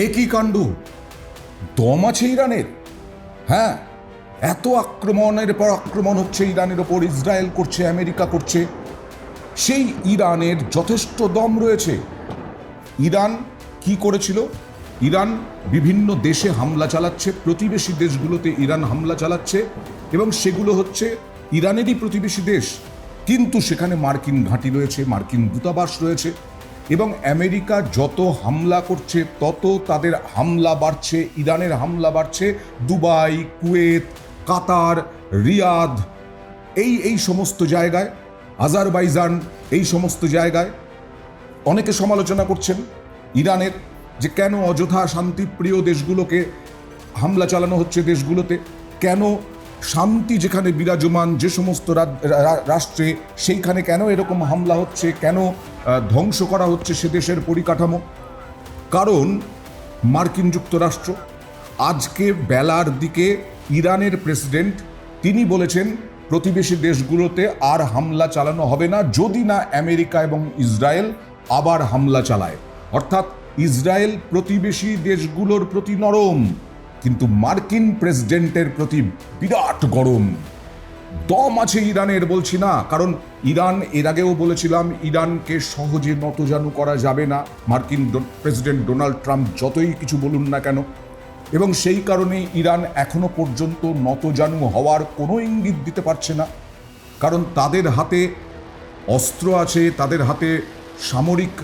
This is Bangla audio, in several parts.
একই কাণ্ড, দম আছে ইরানের। হ্যাঁ, এত আক্রমণের পর আক্রমণ হচ্ছে ইরানের ওপর, ইসরায়েল করছে, আমেরিকা করছে, সেই ইরানের যথেষ্ট দম রয়েছে। ইরান কি করেছিল? ইরান বিভিন্ন দেশে হামলা চালাচ্ছে, প্রতিবেশী দেশগুলোতে ইরান হামলা চালাচ্ছে, এবং সেগুলো হচ্ছে ইরানেরই প্রতিবেশী দেশ, কিন্তু সেখানে মার্কিন ঘাঁটি রয়েছে, মার্কিন দূতাবাস রয়েছে, এবং আমেরিকা যত হামলা করছে তত তাদের হামলা বাড়ছে, ইরানের হামলা বাড়ছে। দুবাই, কুয়েত, কাতার, রিয়াদ, এই সমস্ত জায়গায়, আজারবাইজান, এই সমস্ত জায়গায় অনেকে সমালোচনা করছেন ইরানের, যে কেন অযথা শান্তিপ্রিয় দেশগুলোকে হামলা চালানো হচ্ছে, দেশগুলোতে কেন শান্তি যেখানে বিরাজমান যে সমস্ত রাষ্ট্রে, সেইখানে কেন এরকম হামলা হচ্ছে, কেন ধ্বংস করা হচ্ছে সে দেশের পরিকাঠামো। কারণ মার্কিন যুক্তরাষ্ট্র আজকে বেলার দিকে ইরানের প্রেসিডেন্ট তিনি বলেছেন প্রতিবেশী দেশগুলোতে আর হামলা চালানো হবে না যদি না আমেরিকা এবং ইসরায়েল আবার হামলা চালায়। অর্থাৎ ইসরায়েল প্রতিবেশী দেশগুলোর প্রতি নরম, কিন্তু মার্কিন প্রেসিডেন্টের প্রতি বিরাট গরম। দম আছে ইরানের, বলছি না, কারণ ইরান, এর আগেও বলেছিলাম, ইরানকে সহজে নতজানু করা যাবে না, মার্কিন প্রেসিডেন্ট ডোনাল্ড ট্রাম্প যতই কিছু বলুন না কেন। এবং সেই কারণেই ইরান এখনো পর্যন্ত নতজানু হওয়ার কোনো ইঙ্গিত দিতে পারছে না, কারণ তাদের হাতে অস্ত্র আছে, তাদের হাতে সামরিক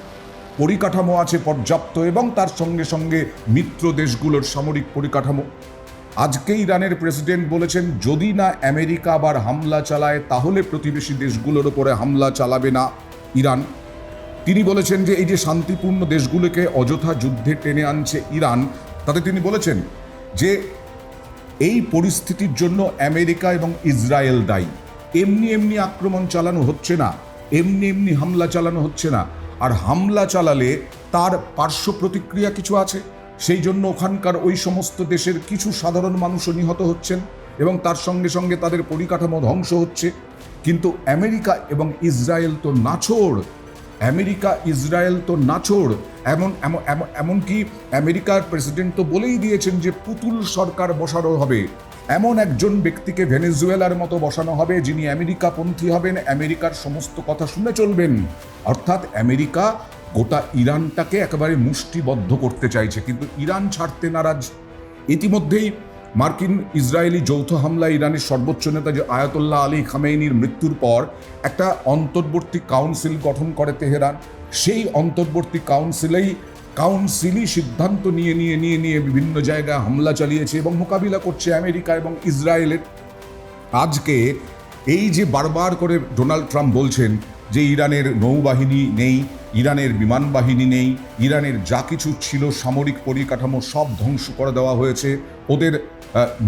পরিকাঠামো আছে পর্যাপ্ত, এবং তার সঙ্গে সঙ্গে মিত্র দেশগুলোর সামরিক পরিকাঠামো। আজকে ইরানের প্রেসিডেন্ট বলেছেন যদি না আমেরিকা আবার হামলা চালায় তাহলে প্রতিবেশী দেশগুলোর উপরে হামলা চালাবে না ইরান। তিনি বলেছেন যে এই যে শান্তিপূর্ণ দেশগুলোকে অযথা যুদ্ধে টেনে আনছে ইরান, তাতে তিনি বলেছেন যে এই পরিস্থিতির জন্য আমেরিকা এবং ইসরায়েল দায়ী। এমনি এমনি আক্রমণ চালানো হচ্ছে না, এমনি এমনি হামলা চালানো হচ্ছে না, আর হামলা চালালে তার পার্শ্ব প্রতিক্রিয়া কিছু আছে, সেই জন্য ওখানকার ওই সমস্ত দেশের কিছু সাধারণ মানুষও নিহত হচ্ছেন, এবং তার সঙ্গে সঙ্গে তাদের পরিকাঠামো ধ্বংস হচ্ছে। কিন্তু আমেরিকা এবং ইসরায়েল তো নাছোড়, আমেরিকা ইসরায়েল তো নাছোড়। এমনকি আমেরিকার প্রেসিডেন্ট তো বলেই দিয়েছেন যে পুতুল সরকার বসানো হবে, এমন একজন ব্যক্তিকে ভেনেজুয়েলার মতো বসানো হবে যিনি আমেরিকাপন্থী হবেন, আমেরিকার সমস্ত কথা শুনে চলবেন। অর্থাৎ আমেরিকা গোটা ইরানটাকে একেবারে মুষ্টিবদ্ধ করতে চাইছে, কিন্তু ইরান ছাড়তে নারাজ। ইতিমধ্যেই মার্কিন ইসরায়েলি যৌথ হামলা ইরানের সর্বোচ্চ নেতা যে আয়াতুল্লাহ আলী খামেইনির মৃত্যুর পর একটা অন্তর্বর্তী কাউন্সিল গঠন করে তেহরান। সেই অন্তর্বর্তী কাউন্সিলই সিদ্ধান্ত নিয়ে বিভিন্ন জায়গায় হামলা চালিয়েছে এবং মোকাবিলা করছে আমেরিকা এবং ইসরায়েলের। আজকে এই যে বারবার করে ডোনাল্ড ট্রাম্প বলছেন যে ইরানের নৌবাহিনী নেই, ইরানের বিমান বাহিনী নেই, ইরানের যা কিছু ছিল সামরিক পরিকাঠামো সব ধ্বংস করে দেওয়া হয়েছে, ওদের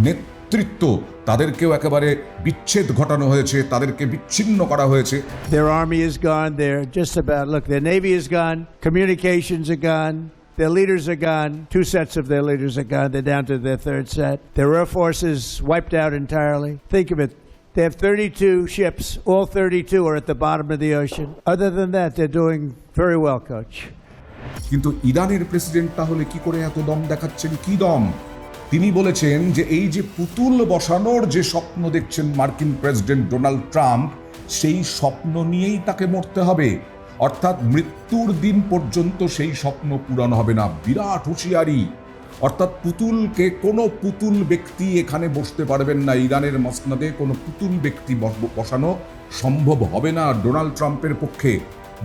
নেতৃত্ব তাদেরকেও একেবারে বিচ্ছেদ ঘটানো হয়েছে, তাদেরকে বিচ্ছিন্ন করা হয়েছে। Their army is gone. They're just about, look, their navy is gone. Communications are gone. Their leaders are gone. 2 sets of their leaders are gone. They're down to their 3rd set. Their air force is wiped out entirely. Think of it. They have 32 ships. All 32 are at the bottom of the ocean. Other than that, they're doing very well, Coach. কিন্তু ইরানের প্রেসিডেন্ট তাহলে কি করে এত দম দেখাচ্ছেন? কি দম? তিনি বলেছেন যে এই যে পুতুল বসানোর যে স্বপ্ন দেখছেন মার্কিন প্রেসিডেন্ট ডোনাল্ড ট্রাম্প, সেই স্বপ্ন নিয়েই তাকে মরতে হবে, অর্থাৎ মৃত্যুর দিন পর্যন্ত সেই স্বপ্ন পূরণ হবে না। বিরাট হুঁশিয়ারি। অর্থাৎ পুতুলকে, কোনো পুতুল ব্যক্তি এখানে বসতে পারবেন না, ইরানের মসনদে কোনো পুতুল ব্যক্তি বসানো সম্ভব হবে না ডোনাল্ড ট্রাম্পের পক্ষে।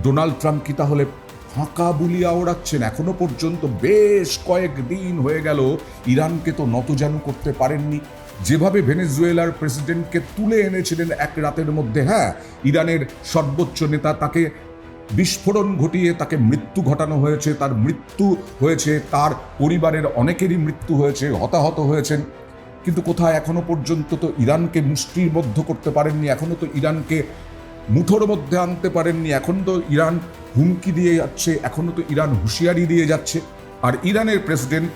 ডোনাল্ড ট্রাম্প কি তাহলে ফাঁকা বুলিয়া ওড়াচ্ছেন? এখনো পর্যন্ত বেশ কয়েকদিন হয়ে গেল ইরানকে তো নতজানু করতে পারেননি। যেভাবে ভেনেজুয়েলার প্রেসিডেন্টকে তুলে এনেছিলেন এক রাতের মধ্যে, হ্যাঁ, ইরানের সর্বোচ্চ নেতা, তাকে বিস্ফোরণ ঘটিয়ে তাকে মৃত্যু ঘটানো হয়েছে, তার মৃত্যু হয়েছে, তার পরিবারের অনেকেরই মৃত্যু হয়েছে, হতাহত হয়েছেন। কিন্তু কোথায় এখনো পর্যন্ত তো ইরানকে মুষ্টিবদ্ধ করতে পারেননি, এখনো তো ইরানকে মুঠোর মধ্যে আনতে পারেননি। এখন তো ইরান হুমকি দিয়ে যাচ্ছে, এখনো তো ইরান হুঁশিয়ারি দিয়ে যাচ্ছে। আর ইরানের প্রেসিডেন্ট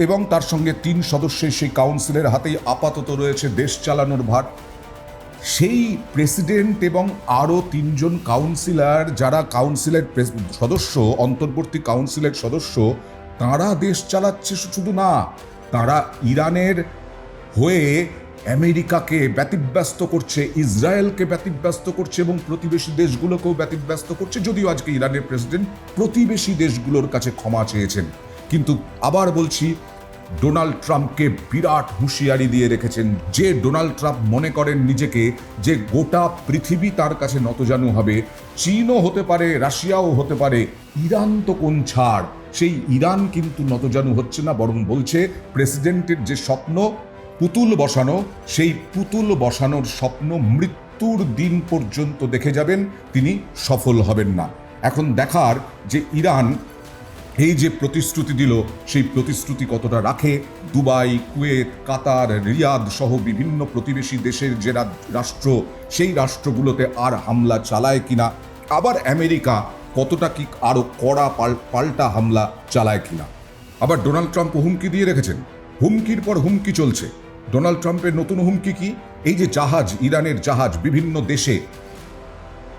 এবং তার সঙ্গে 3 সদস্যের সেই কাউন্সিলের হাতেই আপাতত রয়েছে দেশ চালানোর ভার। সেই প্রেসিডেন্ট এবং আরও 3 জন কাউন্সিলর, যারা কাউন্সিলের সদস্য, অন্তর্বর্তী কাউন্সিলের সদস্য, তারা দেশ চালাচ্ছে শুধু না, তারা ইরানের হয়ে আমেরিকাকে ব্যতিব্যস্ত করছে, ইসরায়েলকে ব্যতিব্যস্ত করছে এবং প্রতিবেশী দেশগুলোকেও ব্যতিব্যস্ত করছে। যদিও আজকে ইরানের প্রেসিডেন্ট প্রতিবেশী দেশগুলোর কাছে ক্ষমা চেয়েছেন, কিন্তু আবার বলছি, ডোনাল্ড ট্রাম্পকে বিরাট হুঁশিয়ারি দিয়ে রেখেছেন। যে ডোনাল্ড ট্রাম্প মনে করেন নিজেকে যে গোটা পৃথিবী তার কাছে নতজানু হবে, চীনও হতে পারে, রাশিয়াও হতে পারে, ইরান তো কোন ছাড়। সেই ইরান কিন্তু নতজানু হচ্ছে না, বরং বলছে প্রেসিডেন্টের যে স্বপ্ন পুতুল বসানো, সেই পুতুল বসানোর স্বপ্ন মৃত্যুর দিন পর্যন্ত দেখে যাবেন, তিনি সফল হবেন না। এখন দেখার যে ইরান এই যে প্রতিশ্রুতি দিল, সেই প্রতিশ্রুতি কতটা রাখে। দুবাই, কুয়েত, কাতার, রিয়াদ সহ বিভিন্ন প্রতিবেশী দেশের যে রাষ্ট্র, সেই রাষ্ট্রগুলোতে আর হামলা চালায় কিনা, আবার আমেরিকা কতটা কি আরও কড়া পাল্টা হামলা চালায় কিনা। আবার ডোনাল্ড ট্রাম্প হুমকি দিয়ে রেখেছেন, হুমকির পর হুমকি চলছে। ডোনাল্ড ট্রাম্পের নতুন হুমকি কি? এই যে জাহাজ, ইরানের জাহাজ বিভিন্ন দেশে,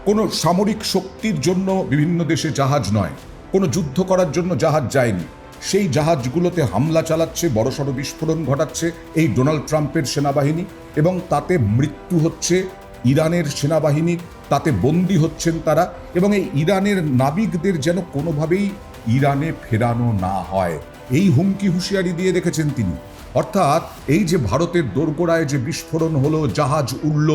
কোনো সামরিক শক্তির জন্য বিভিন্ন দেশে জাহাজ নয়, কোনো যুদ্ধ করার জন্য জাহাজ যায়নি, সেই জাহাজগুলোতে হামলা চালাচ্ছে, বড়সড় বিস্ফোরণ ঘটাচ্ছে এই ডোনাল্ড ট্রাম্পের সেনাবাহিনী, এবং তাতে মৃত্যু হচ্ছে ইরানের সেনাবাহিনী, তাতে বন্দী হচ্ছেন তারা, এবং এই ইরানের নাবিকদের যেন কোনোভাবেই ইরানে ফেরানো না হয়, এই হুমকি হুঁশিয়ারি দিয়ে রেখেছেন তিনি। অর্থাৎ এই যে ভারতের দোরগোড়ায় যে বিস্ফোরণ হলো, জাহাজ উড়ল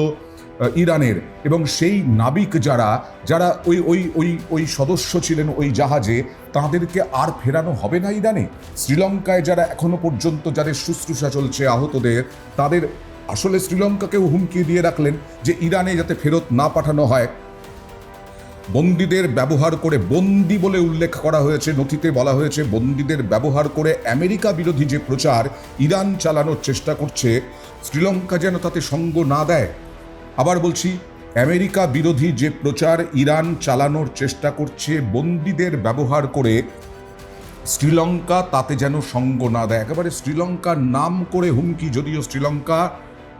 ইরানের, এবং সেই নাবিক যারা যারা ওই ওই ওই ওই সদস্য ছিলেন ওই জাহাজে, তাদেরকে আর ফেরানো হবে না ইরানে। শ্রীলঙ্কায় যারা এখনো পর্যন্ত যাদের শুশ্রূষা চলছে আহতদের, তাদের আসলে শ্রীলঙ্কাকেও হুমকি দিয়ে রাখলেন যে ইরানে যাতে ফেরত না পাঠানো হয়। বন্দীদের ব্যবহার করে, বন্দি বলে উল্লেখ করা হয়েছে, নথিতে বলা হয়েছে বন্দীদের ব্যবহার করে আমেরিকা বিরোধী যে প্রচার ইরান চালানোর চেষ্টা করছে, শ্রীলঙ্কা যেন তাতে সঙ্গ না দেয়। আবার বলছি, আমেরিকা বিরোধী যে প্রচার ইরান চালানোর চেষ্টা করছে বন্দীদের ব্যবহার করে, শ্রীলঙ্কা তাতে যেন সঙ্গ না দেয়। একেবারে শ্রীলঙ্কার নাম করে হুমকি, যদিও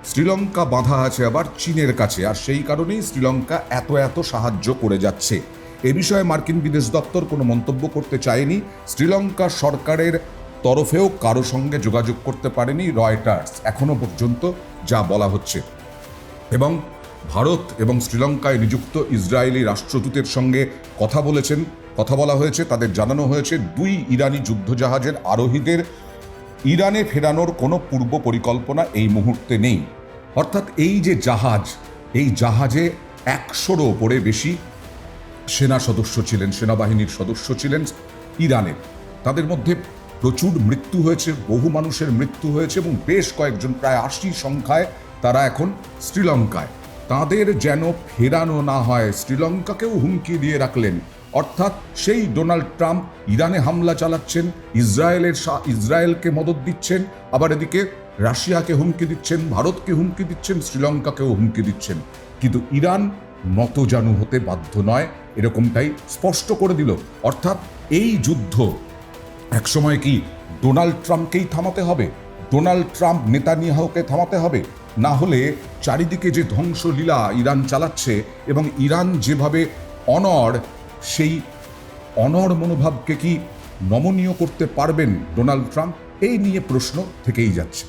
শ্রীলঙ্কা বাঁধা আছে আবার চীনের কাছে, আর সেই কারণেই শ্রীলঙ্কা এত সাহায্য করে যাচ্ছে। এ বিষয়ে মার্কিন বিদেশ দপ্তর কোনো মন্তব্য করতে চায়নি। শ্রীলঙ্কা সরকারের তরফেও কারো সঙ্গে যোগাযোগ করতে পারেনি রয়টার্স এখনো পর্যন্ত, যা বলা হচ্ছে। এবং ভারত এবং শ্রীলঙ্কায় নিযুক্ত ইসরায়েলি রাষ্ট্রদূতের সঙ্গে কথা বলা হয়েছে, তাদের জানানো হয়েছে 2 ইরানি যুদ্ধজাহাজের আরোহীদের ইরানে ফেরানোর কোনো পূর্ব পরিকল্পনা এই মুহূর্তে নেই। অর্থাৎ এই যে জাহাজ, এই জাহাজে 100-রও ওপরে বেশি সেনাবাহিনীর সদস্য ছিলেন ইরানের। তাদের মধ্যে প্রচুর মৃত্যু হয়েছে, বহু মানুষের মৃত্যু হয়েছে, এবং বেশ কয়েকজন, প্রায় 80 সংখ্যায় তারা এখন শ্রীলঙ্কায়। তাদের যেন ফেরানো না হয়, শ্রীলঙ্কাকেও হুমকি দিয়ে রাখলেন। অর্থাৎ সেই ডোনাল্ড ট্রাম্প ইরানে হামলা চালাচ্ছেন, ইসরায়েলকে মদদ দিচ্ছেন, আবার এদিকে রাশিয়াকে হুমকি দিচ্ছেন, ভারতকে হুমকি দিচ্ছেন, শ্রীলঙ্কাকেও হুমকি দিচ্ছেন। কিন্তু ইরান নতজানু হতে বাধ্য নয়, এরকমটাই স্পষ্ট করে দিল। অর্থাৎ এই যুদ্ধ একসময় কি ডোনাল্ড ট্রাম্পকেই থামাতে হবে, ডোনাল্ড ট্রাম্প নেতানিয়াহুকে থামাতে হবে, না হলে চারিদিকে যে ধ্বংসলীলা ইরান চালাচ্ছে এবং ইরান যেভাবে সেই অনড় মনোভাবকে কি নমনীয় করতে পারবেন ডোনাল্ড ট্রাম্প, এই নিয়ে প্রশ্ন থেকেই যাচ্ছে।